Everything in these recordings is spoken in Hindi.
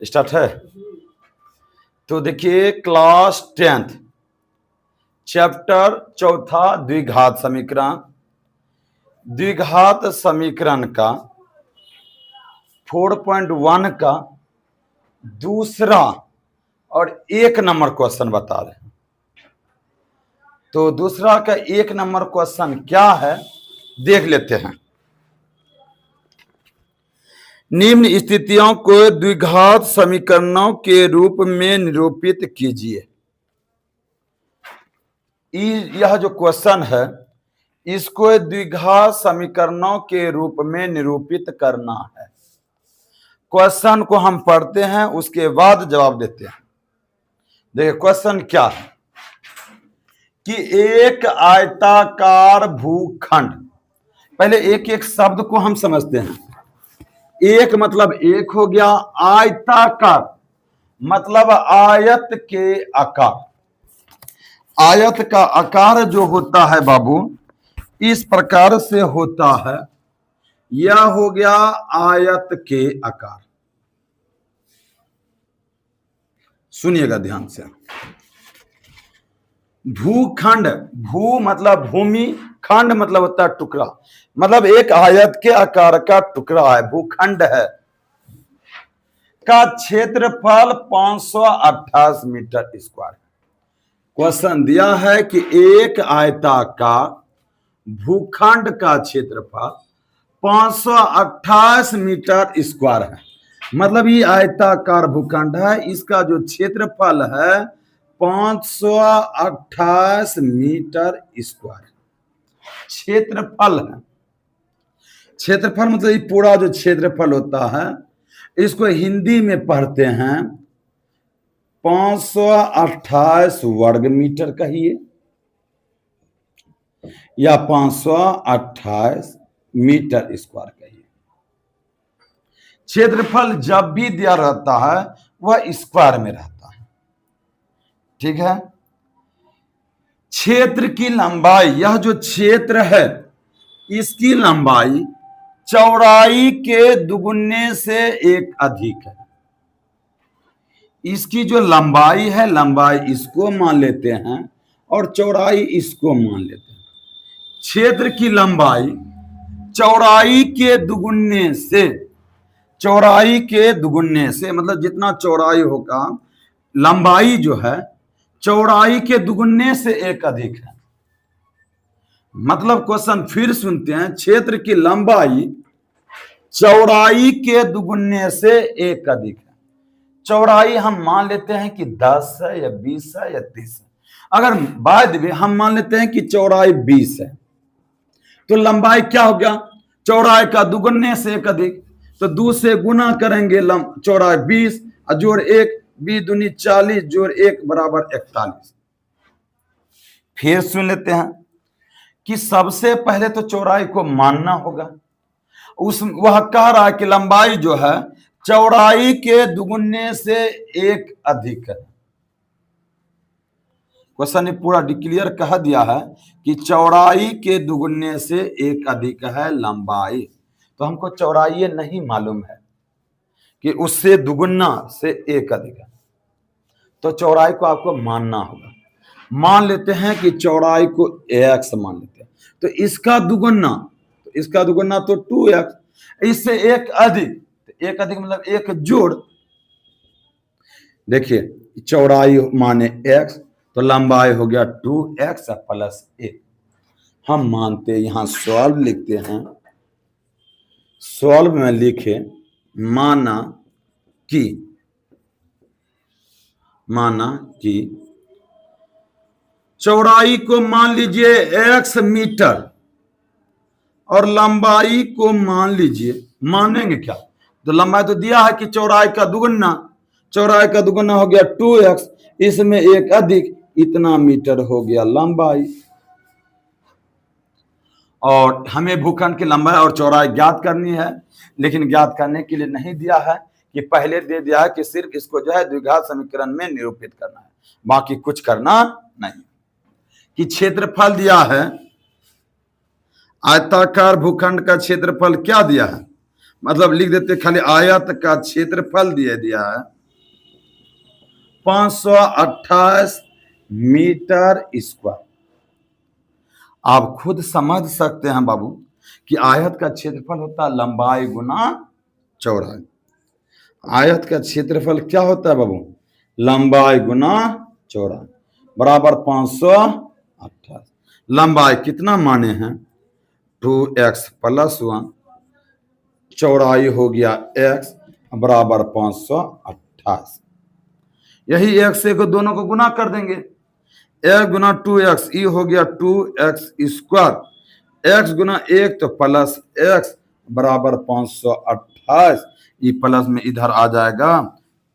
स्टार्ट है। तो देखिए क्लास 10th चैप्टर चौथा द्विघात समीकरण। द्विघात समीकरण का 4.1 का दूसरा और 1 नंबर क्वेश्चन बता रहे हैं। तो दूसरा का 1 नंबर क्वेश्चन क्या है देख लेते हैं। निम्न स्थितियों को द्विघात समीकरणों के रूप में निरूपित कीजिए। यह जो क्वेश्चन है इसको द्विघात समीकरणों के रूप में निरूपित करना है। क्वेश्चन को हम पढ़ते हैं उसके बाद जवाब देते हैं। देखिए क्वेश्चन क्या है कि एक आयताकार भूखंड, पहले एक एक शब्द को हम समझते हैं। एक मतलब एक हो गया, आयताकार मतलब आयत के आकार। आयत का आकार जो होता है बाबू इस प्रकार से होता है, यह हो गया आयत के आकार। सुनिएगा ध्यान से। भूखंड, भू मतलब भूमि, खंड मतलब होता है टुकड़ा, मतलब एक आयत के आकार का टुकड़ा है, भूखंड है, का क्षेत्रफल 528 मीटर स्क्वायर। क्वेश्चन दिया है कि एक आयताकार भूखंड का क्षेत्रफल 528 मीटर स्क्वायर है। मतलब ये आयताकार भूखंड है, इसका जो क्षेत्रफल है 528 मीटर स्क्वायर क्षेत्रफल है। क्षेत्रफल मतलब ये पूरा जो क्षेत्रफल होता है इसको हिंदी में पढ़ते हैं 528 वर्ग मीटर कहिए या 528 मीटर स्क्वायर कहिए। क्षेत्रफल जब भी दिया रहता है वह स्क्वायर में रहता है, ठीक है। क्षेत्र की लंबाई, यह जो क्षेत्र है इसकी लंबाई चौड़ाई के दुगुने से 1 अधिक है। इसकी जो लंबाई है, लंबाई इसको मान लेते हैं और चौड़ाई इसको मान लेते हैं। क्षेत्र की लंबाई चौड़ाई के दुगुने से, चौड़ाई के दुगुने से मतलब जितना चौड़ाई होगा लंबाई जो है चौड़ाई के दुगुने से 1 अधिक है। मतलब क्वेश्चन फिर सुनते हैं, क्षेत्र की लंबाई चौड़ाई के दुगुने से 1 अधिक है। चौड़ाई हम मान लेते हैं कि 10 है या 20 है या 30 है। अगर बाद में हम मान लेते हैं कि चौड़ाई 20 है तो लंबाई क्या हो गया, चौड़ाई का दुगुने से 1 अधिक, तो 2 से गुना करेंगे चौड़ाई 20 और जोड़ 1, 20 दूनी 40 जोड़ 1 बराबर 41। फिर सुन लेते हैं कि सबसे पहले तो चौड़ाई को मानना होगा। वह कह रहा है कि लंबाई जो है चौड़ाई के दुगुने से 1 अधिक है। क्वेश्चन ने पूरा डिक्लेयर कह दिया है कि चौड़ाई के दुगुने से 1 अधिक है लंबाई। तो हमको चौड़ाई नहीं मालूम है कि उससे दुगुना से 1 अधिक है, तो चौड़ाई को आपको मानना होगा। मान लेते हैं कि चौड़ाई को x मान लेते हैं, तो इसका दुगुना तो 2x, इससे 1 अधिक, 1 अधिक मतलब 1 जोड़, देखिए चौड़ाई माने x तो लंबाई हो गया 2x प्लस 1। हम मानते हैं, यहां सॉल्व लिखते हैं। सॉल्व में लिखे माना कि चौड़ाई को मान लीजिए x मीटर और लंबाई को मान लीजिए, मानेंगे क्या, तो लंबाई तो दिया है कि चौड़ाई का दुगुना हो गया 2x, इसमें 1 अधिक, इतना मीटर हो गया लंबाई। और हमें भूखंड की लंबाई और चौड़ाई ज्ञात करनी है, लेकिन ज्ञात करने के लिए नहीं दिया है कि पहले दे दिया है कि सिर्फ इसको जो है द्विघात समीकरण में निरूपित करना है, बाकी कुछ करना नहीं। कि क्षेत्रफल दिया है, आयताकार भूखंड का क्षेत्रफल क्या दिया है मतलब लिख देते खाली आयत का क्षेत्रफल दिया है 528 मीटर स्क्वायर। आप खुद समझ सकते हैं बाबू कि आयत का क्षेत्रफल होता है लंबाई गुना चौड़ाई। आयत का क्षेत्रफल क्या होता है बाबू? लंबाई गुना चौड़ाई बराबर 528। लंबाई कितना माने हैं? 2x + 1, चौड़ाई हो गया x बराबर 528। यही x से दोनों को गुना कर देंगे, x गुना 2x, ये हो गया 2x², x गुना 1 तो प्लस x बराबर 528। ये प्लस में इधर आ जाएगा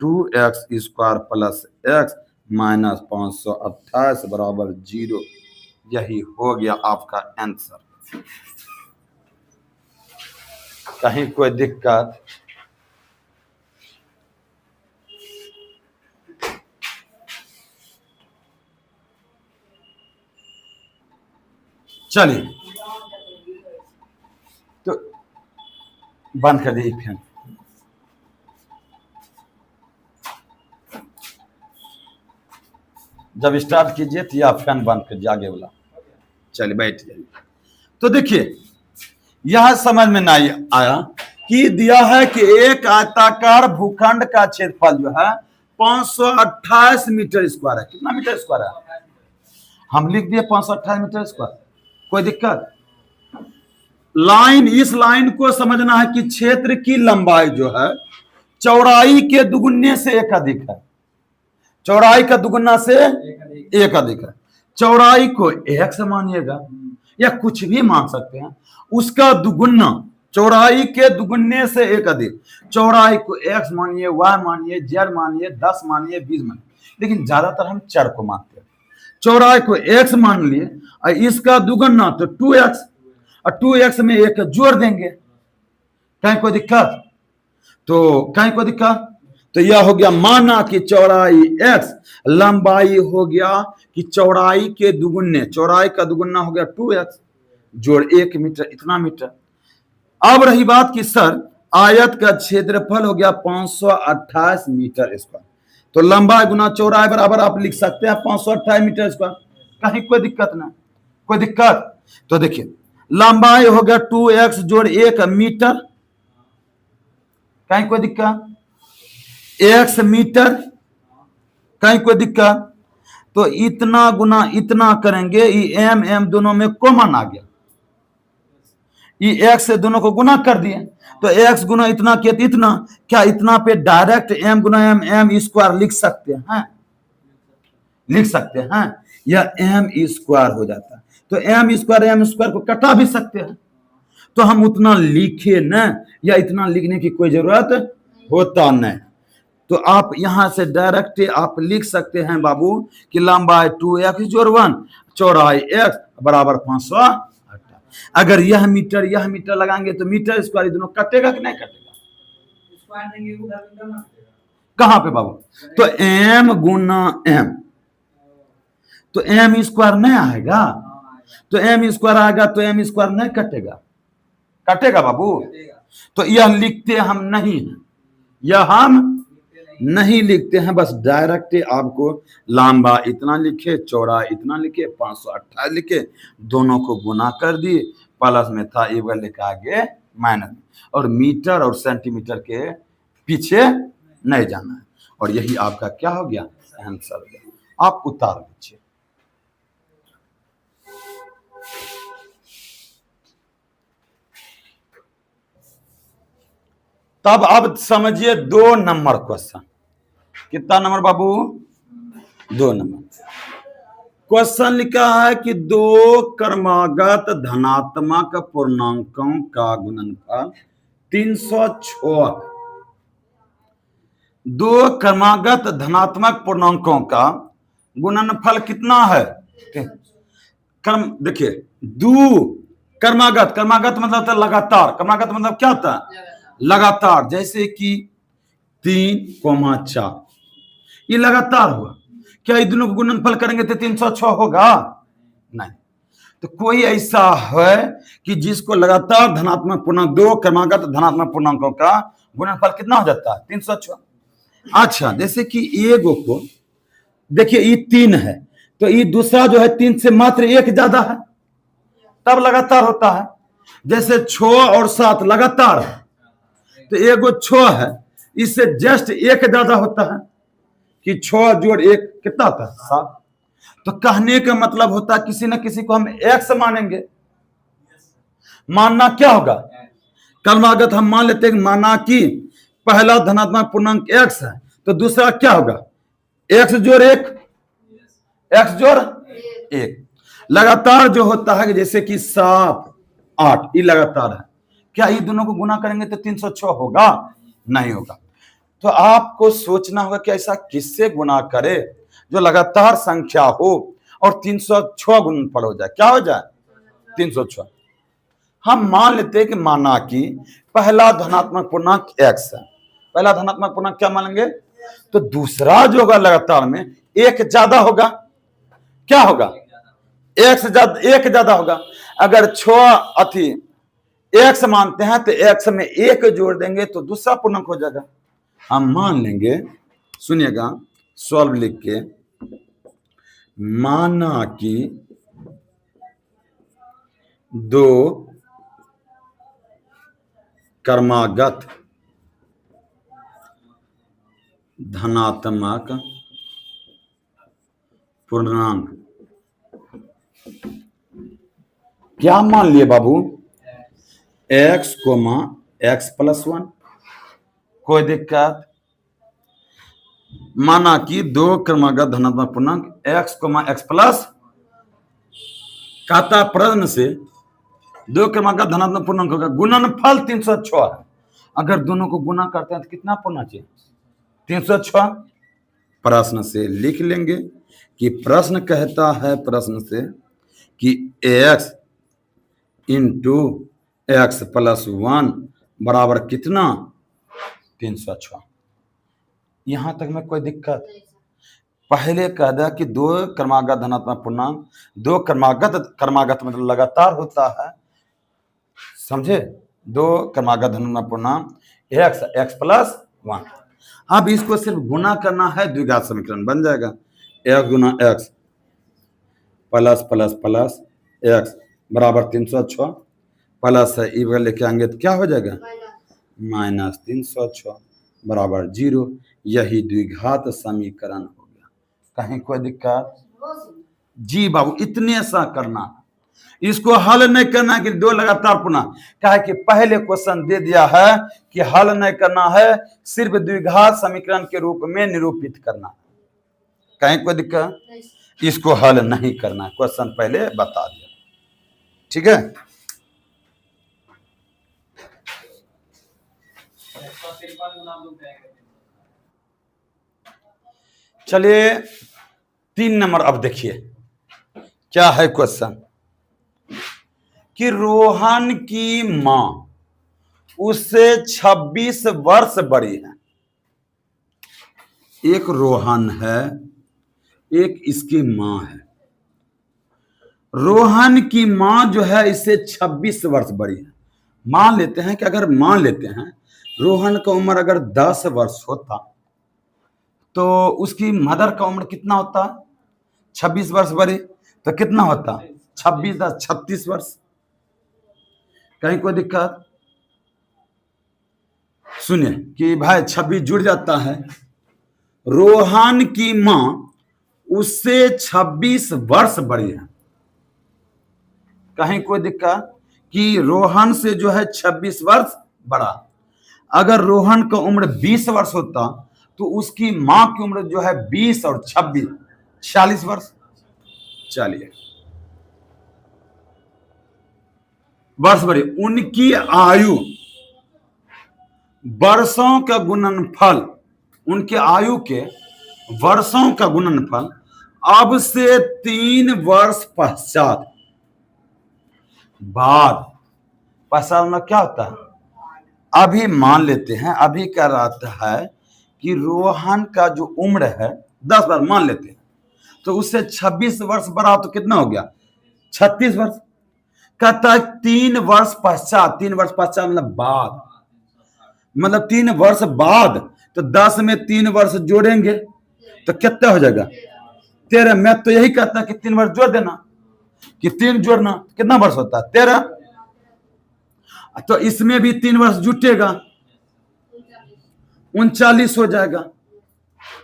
2x² + x माइनस 528 बराबर 0। यही हो गया आपका आंसर। कहीं कोई दिक्कत? चलिए तो बंद कर दीजिए फैन। जब स्टार्ट कीजिए तो या फैन बंद कर दिया आगे वाला। चलिए बैठ जाइए। तो देखिए यह समझ में नहीं आया कि दिया है कि एक आयताकार भूखंड का क्षेत्रफल जो है 528 मीटर स्क्वायर है। कितना मीटर स्क्वायर है? हम लिख दिए 528 मीटर स्क्वायर। कोई दिक्कत? लाइन, इस लाइन को समझना है कि क्षेत्र की लंबाई जो है चौड़ाई के दुगुने से एक अधिक है। चौड़ाई का दुगुना से एक अधिक है। चौड़ाई को एक से मानिएगा या कुछ भी मान सकते हैं, उसका दुगुना, चौड़ाई के दुगुने से एक अधिक। चौड़ाई को x मानिए, y मानिए, z मानिए, 10 मानिए, 20 मानिए, लेकिन ज्यादातर हम चर को मानते हैं। चौड़ाई को x मान लिए और इसका दुगुना तो 2x, और 2x में एक जोड़ देंगे। कहीं कोई दिक्कत? तो कहीं कोई दिक्कत? तो यह हो गया माना कि चौड़ाई x, लंबाई हो गया कि चौड़ाई के दुगुने, चौड़ाई का दुगुना हो गया 2x जोड़ 1 मीटर, इतना मीटर। अब रही बात कि सर आयत का क्षेत्रफल हो गया 528 मीटर स्क्वायर, तो लंबाई गुना चौड़ाई बराबर आप लिख सकते हैं 528 मीटर स्क्वायर। कहीं कोई दिक्कत ना? कोई दिक्कत? तो देखिए लंबाई हो गया 2x जोड़ 1 मीटर। कहीं कोई दिक्कत? x metre. कहीं कोई दिक्कत? तो इतना गुना इतना करेंगे, ये m दोनों में कॉमन आ गया, ये x से दोनों को गुना कर दिए तो x गुना इतना किया तो इतना। क्या इतना पे डायरेक्ट m गुना m स्क्वायर लिख सकते हैं? लिख सकते हैं, यह m स्क्वायर हो जाता है। तो m स्क्वायर को कटा भी सकते हैं, तो हम उतना लिखे न, या इतना लिखने की कोई जरूरत होता नहीं। तो आप यहां से डायरेक्ट आप लिख सकते हैं बाबू कि लंबाई 2x जोड़ 1, चौड़ाई x बराबर 528। अगर यह मीटर लगाएंगे तो मीटर स्क्वायर दोनों कटेगा कि नहीं कटेगा? कहां पे बाबू? तो m गुना m, तो m स्क्वायर नहीं आएगा, तो m स्क्वायर आएगा तो m स्क्वायर नहीं कटेगा? कटेगा बाबू? तो यह लिखते हम नहीं है, यह हम नहीं लिखते हैं, बस डायरेक्ट आपको लंबा इतना लिखे, चौड़ा इतना लिखे, 528 लिखे, दोनों को गुना कर दिए, प्लस में था ये वाले का आगे माइनस, और मीटर और सेंटीमीटर के पीछे नहीं जाना है। और यही आपका क्या हो गया? आंसर हो गया। आप उतार लीजिए। तब अब समझिए 2 नंबर क्वेश्चन। कितना नंबर बाबू? 2 नंबर क्वेश्चन लिखा है कि 2 क्रमागत धनात्मक पूर्णांकों का गुणनफल 306। 2 क्रमागत धनात्मक पूर्णांकों का गुणनफल कितना है? क्रम देखिए 2 क्रमागत, क्रमागत मतलब था लगातार, क्रमागत मतलब क्या होता है? लगातार। जैसे कि 3,4 ये लगातार हुआ, क्या ये दोनों को गुणनफल करेंगे तो 306 होगा? नहीं। तो कोई ऐसा है कि जिसको लगातार धनात्मक पूर्णांक, दो क्रमागत धनात्मक पूर्णांकों का गुणनफल कितना हो जाता है? 306। अच्छा, जैसे कि एगो को देखिए, ये 3 है, तो ये दूसरा जो है 3 से मात्र 1 ज्यादा है, तब लगातार होता है। जैसे 6 और 7 लगातार है, तो एगो 6 है, इससे जस्ट 1 ज्यादा होता है कि 6 जोड़ 1 कितना होता है? 7। तो कहने का मतलब होता है किसी न किसी को हम x मानेंगे। मानना क्या होगा? क्रमागत हम मान लेते हैं, माना कि पहला धनात्मक पूर्णांक x है, तो दूसरा क्या होगा? x जोड़ 1, x जोड़ 1। लगातार जो होता है जैसे कि 7 8, ये लगातार है, क्या ये दोनों को गुना करेंगे तो 306 होगा? नहीं होगा। तो आपको सोचना होगा कि ऐसा किससे गुना करे जो लगातार संख्या हो और 306 गुणनफल हो जाए। क्या हो जाए? 306। हम मान लेते हैं कि माना कि पहला धनात्मक पूर्णांक x है, पहला धनात्मक पूर्णांक क्या मानेंगे? तो दूसरा जो होगा लगातार में 1 ज्यादा होगा। क्या होगा? 1 ज्यादा होगा। अगर 6 x मानते हैं तो x में 1 जोड़ देंगे तो दूसरा पूर्णांक हो जाएगा। हम मान लेंगे, सुनिएगा, सॉल्व लिख के, माना कि 2 क्रमागत धनात्मक पूर्णांक, क्या मान लिए बाबू? x, x प्लस 1, कोई दिक्कत? माना कि 2 क्रमागत धनात्मक पूर्णांक x, x प्लस, कहता प्रश्न से 2 क्रमागत धनात्मक पूर्णांक का गुणनफल 306 है। अगर दोनों को गुना करते हैं तो कितना होना चाहिए? 306। प्रश्न से लिख लेंगे कि प्रश्न कहता है, प्रश्न से कि x इंटू x प्लस 1 बराबर कितना? 306। यहां तक में कोई दिक्कत? पहले कह दिया कि 2 क्रमागत धनात्मक पूर्णांक, 2 क्रमागत मतलब लगातार होता है, समझे? 2 क्रमागत धनात्मक पूर्णांक x प्लस 1। अब इसको सिर्फ गुना करना है, द्विघात समीकरण बन जाएगा। x गुना x plus plus plus x बराबर 306, प्लस है ई बगल लेके आएंगे तो क्या हो जाएगा? माइनस 306 बराबर 0। यही द्विघात समीकरण हो गया। कहीं कोई दिक्कत? जी बाबू, इतने सा करना, इसको हल नहीं करना कि 2 लगातार पूर्णांक, क्या है कि पहले क्वेश्चन दे दिया है कि हल नहीं करना है, सिर्फ द्विघात समीकरण के रूप में निरूपित करना। कहीं कोई दिक्कत? इसको हल नहीं करना, क्वेश्चन पहले बता दिया, ठीक है? चलिए 3 नंबर अब देखिए क्या है क्वेश्चन, कि रोहन की मां उससे 26 वर्ष बड़ी है। एक रोहन है, एक इसकी मां है। रोहन की मां जो है इससे 26 वर्ष बड़ी है। मान लेते हैं कि अगर मान लेते हैं रोहन का उम्र अगर 10 वर्ष होता तो उसकी मदर का उम्र कितना होता? 26 वर्ष बड़ी, तो कितना होता? 26 10 36 वर्ष। कहीं कोई दिक्कत? सुनिए कि भाई 26 जुड़ जाता है, रोहन की मां उससे 26 वर्ष बड़ी है। कहीं कोई दिक्कत? कि रोहन से जो है 26 वर्ष बड़ा। अगर रोहन का उम्र 20 वर्ष होता तो उसकी मां की उम्र जो है 20 और 26 40 वर्ष। चलिए वर्ष बड़ी, उनकी आयु वर्षों का गुणनफल, उनके आयु के वर्षों का गुणनफल अब से 3 वर्ष पश्चात बाद। पश्चात में क्या होता है? अभी मान लेते हैं, अभी क्या रहता है कि रोहन का जो उम्र है 10 वर्ष मान लेते हैं, तो उससे 26 वर्ष बड़ा तो कितना हो गया? 36 वर्ष। कहता है 3 वर्ष पश्चात, 3 वर्ष पश्चात मतलब बाद, मतलब 3 वर्ष बाद, तो 10 में 3 वर्ष जोड़ेंगे तो कितना हो जाएगा 13। मैं तो यही कहता है कि 3 वर्ष जोड़ देना, कि 3 जोड़ना, कितना वर्ष होता है 13। तो इसमें भी 3 वर्ष जुटेगा, 39 हो जाएगा,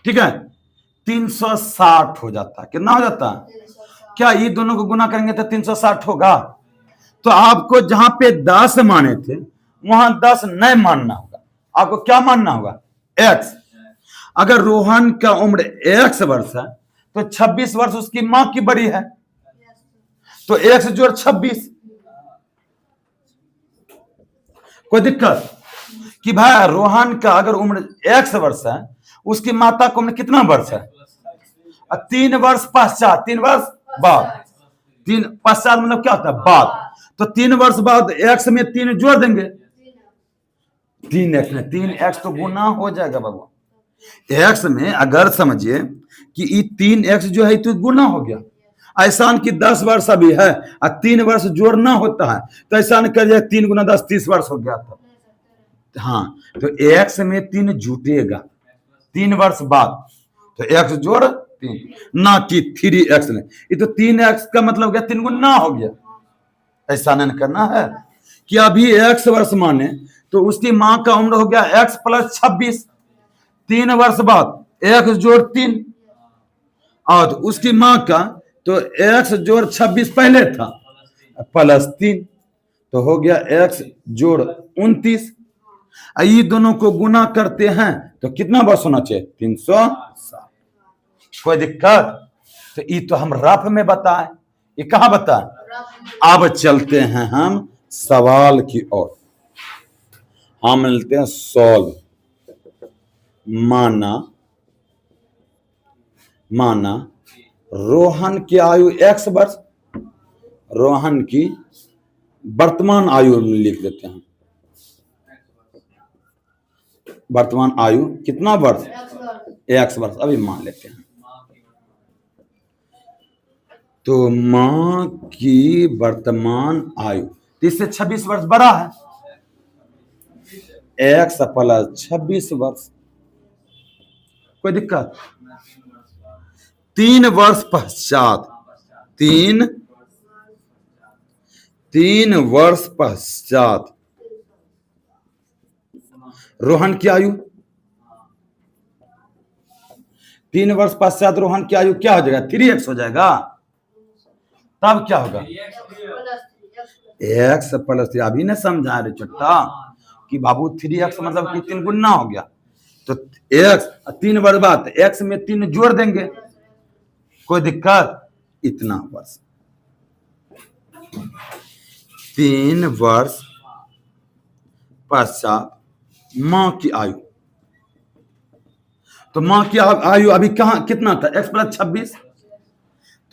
ठीक है। 360 हो जाता है। कितना हो जाता है? क्या ये दोनों को गुना करेंगे तो 360 होगा? तो आपको जहां पे 10 माने थे वहां 10 नहीं मानना होगा, आपको क्या मानना होगा? x। अगर रोहन का उम्र x वर्ष है तो 26 वर्ष उसकी मां की बड़ी है, तो x जोड़ 26। कोई दिक्कत कि भाई रोहन का अगर उम्र x वर्ष है, उसकी माता की उम्र कितना वर्ष है? 3 वर्ष पश्चात, 3 वर्ष बाद, 3 पश्चात मतलब क्या होता है? बाद। तो 3 वर्ष बाद x में 3 जोड़ देंगे, 3x में 3x तो गुना हो जाएगा बाबू। x में अगर समझिए कि ये 3x जो है तो गुना हो गया, ऐसा कि 10 वर्ष अभी है और 3 वर्ष जोड़ना होता है, तो ऐसा कर जाए 3 गुना 10 30 वर्ष हो गया था। हाँ, तो x में 3 जुटेगा 3 वर्ष बाद, तो x जोड़ 3, ना कि 3x में। ये तो 3x का मतलब गया 3 गुना हो गया। ऐसा नहीं करना है कि अभी x वर्ष माने तो उसकी मां का उम्र हो गया x प्लस 26, 3 वर्ष बाद x जोड़ 3, और उसकी मां का तो x जोड़ 26 पहले था प्लस 3, तो हो गया x जोड़ 29। ये दोनों को गुना करते हैं तो कितना वर्ष होना चाहिए? 360। कोई दिक्कत? तो ये तो हम रफ में बताए, ये कहां बताए? अब चलते हैं हम सवाल की ओर। हम मिलते हैं सॉल्व। माना रोहन की आयु x वर्ष, रोहन की वर्तमान आयु लिख देते हैं। वर्तमान आयु कितना वर्ष? x वर्ष। अभी मान लेते हैं, तो मां की वर्तमान आयु इससे 26 वर्ष बड़ा है, x प्लस 26 वर्ष। कोई दिक्कत? 3 वर्ष पश्चात, 3 वर्ष पश्चात रोहन की आयु, 3 वर्ष पश्चात रोहन की आयु क्या हो जाएगा? 3x हो जाएगा। तब क्या होगा? x plus 3। अभी न समझा रहे छोटा कि बाबू 3x मतलब कि 3 गुना हो गया, तो x 3 वर्ष बाद x में 3 जोड़ देंगे। कोई दिक्कत? इतना वर्ष, 3 वर्ष पश्चात मां की आयु, तो मां की आयु अभी कहां कितना था? x प्लस 26,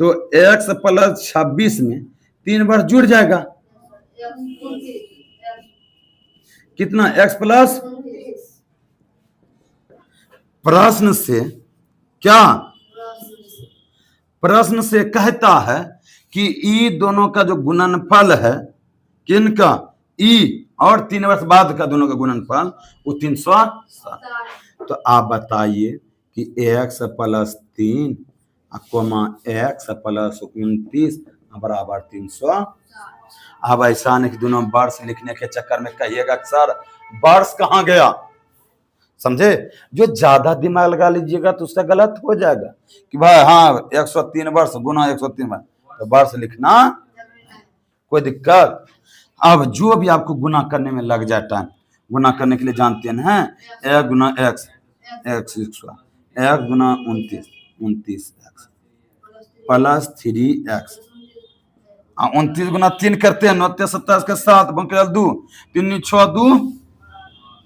तो x प्लस 26 में 3 वर्ष जुड़ जाएगा, कितना? x plus. प्रश्न से क्या? प्रश्न से कहता है कि ई दोनों का जो गुणनफल है, किनका? ई और 3 वर्ष बाद का दोनों का गुणनफल वो 360। तो आप बताइए कि x प्लस 3 x प्लस 29 बराबर 300। अब ऐसा नहीं कि दोनों वर्ष लिखने के चक्कर में कहिएगा सर वर्ष कहां गया, समझे? जो ज्यादा दिमाग लगा लीजिएगा तो उसका गलत हो जाएगा कि भाई हाँ 103 वर्ष गुना 103 वर्ष, तो वर्ष लिखना। कोई दिक्कत? अब जो भी आपको गुना करने में लग जाए टाइम, गुना करने के लिए जानते हैं 1 गुना x, x गुना 29 x प्लस 3x, 29 गुना 3 करते हैं 9 27 का 7 बंकेल 2 3 6 2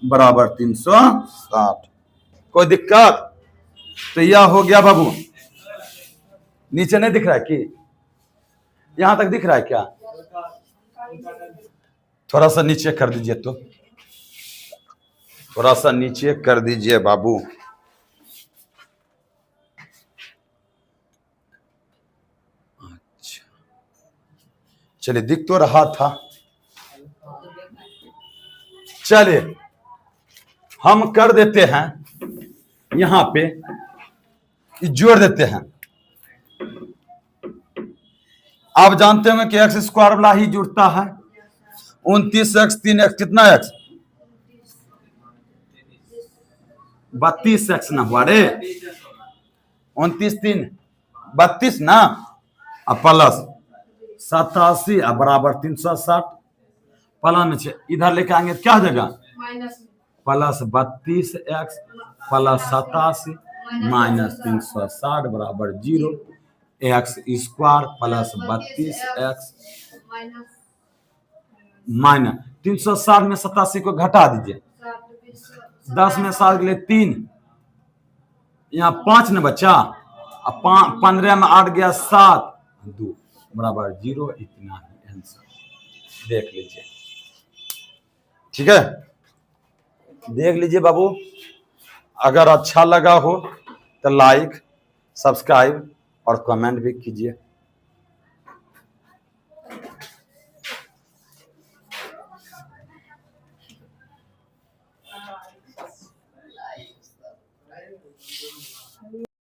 बराबर 360। कोई दिक्कत? तो यह हो गया बाबू। नीचे नहीं दिख रहा है कि यहां तक दिख रहा है क्या? थोड़ा सा नीचे कर दीजिए, तो थोड़ा सा नीचे कर दीजिए बाबू। अच्छा, चलिए दिख तो रहा था। चलिए हम कर देते हैं, यहां पे जोड़ देते हैं। आप जानते होंगे कि एक्स स्क्वायर वाला ही जुड़ता है। 29x 3x कितना एक्स, 32x ना हुआ रे, 29 3 32 ना, अब प्लस 87 बराबर 360 प्लस में 6 इधर लेके आएंगे क्या हो जाएगा, प्लस 32x प्लस 87 माइनस 360 बराबर 0। X square plus 32x minus 360 में 87 को घटा दीजिए, 10 में 7 के लिए 3, यहाँ 5 ने बचा, अब 15 में 8 गया 7, 2 बराबर 0। इतना ही आंसर, देख लीजिए। ठीक है, देख लीजिए बाबू। अगर अच्छा लगा हो तो लाइक, सब्सक्राइब और कमेंट भी कीजिए।